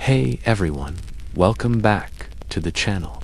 Hey everyone, welcome back to the channel.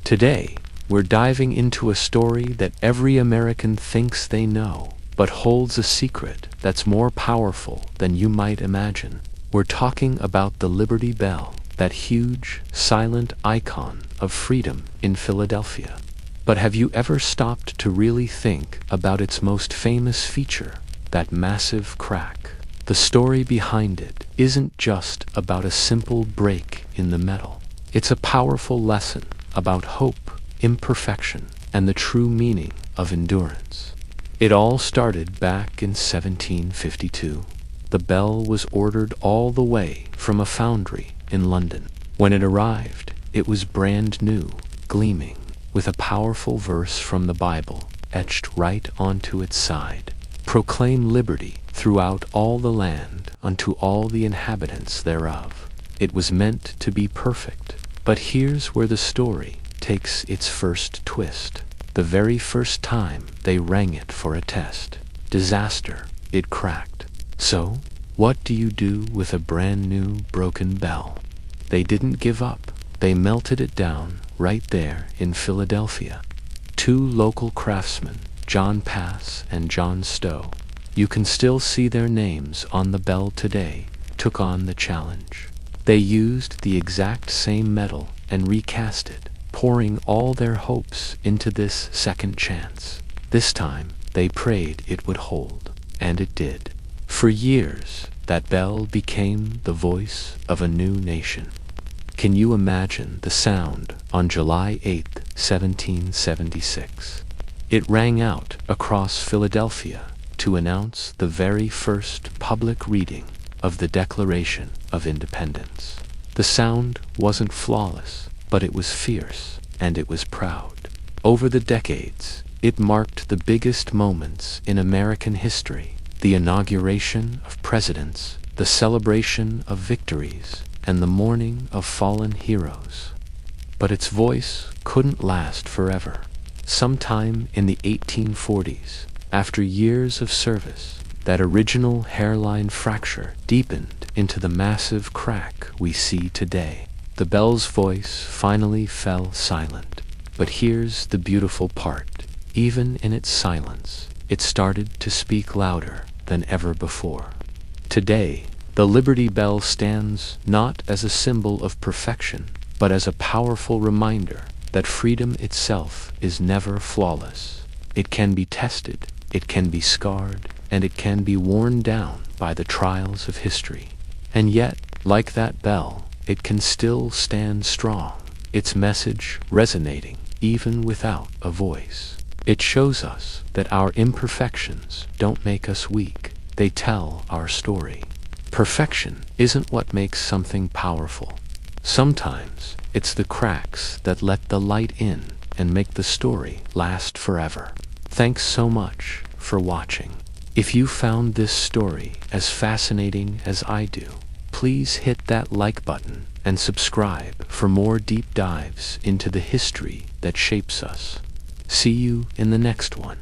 Today, we're diving into a story that every American thinks they know, but holds a secret that's more powerful than you might imagine. We're talking about the Liberty Bell, that huge, silent icon of freedom in Philadelphia. But have you ever stopped to really think about its most famous feature, that massive crack? The story behind it isn't just about a simple break in the metal. It's a powerful lesson about hope, imperfection, and the true meaning of endurance. It all started back in 1752. The bell was ordered all the way from a foundry in London. When it arrived, it was brand new, gleaming, with a powerful verse from the Bible etched right onto its side. Proclaim liberty throughout all the land unto all the inhabitants thereof. It was meant to be perfect, but here's where the story takes its first twist. The very first time they rang it for a test. Disaster, it cracked. So, what do you do with a brand new broken bell? They didn't give up. They melted it down right there in Philadelphia. Two local craftsmen, John Pass and John Stowe, you can still see their names on the bell today, took on the challenge. They used the exact same metal and recast it, pouring all their hopes into this second chance. This time, they prayed it would hold, and it did. For years, that bell became the voice of a new nation. Can you imagine the sound on July 8, 1776? It rang out across Philadelphia to announce the very first public reading of the Declaration of Independence. The sound wasn't flawless, but it was fierce, and it was proud. Over the decades, it marked the biggest moments in American history: the inauguration of presidents, the celebration of victories, and the mourning of fallen heroes. But its voice couldn't last forever. Sometime in the 1840s, after years of service, that original hairline fracture deepened into the massive crack we see today. The bell's voice finally fell silent. But here's the beautiful part. Even in its silence, it started to speak louder than ever before. Today, the Liberty Bell stands not as a symbol of perfection, but as a powerful reminder that freedom itself is never flawless. It can be tested, it can be scarred, and it can be worn down by the trials of history. And yet, like that bell, it can still stand strong, its message resonating even without a voice. It shows us that our imperfections don't make us weak, they tell our story. Perfection isn't what makes something powerful. Sometimes it's the cracks that let the light in and make the story last forever. Thanks so much for watching. If you found this story as fascinating as I do, please hit that like button and subscribe for more deep dives into the history that shapes us. See you in the next one.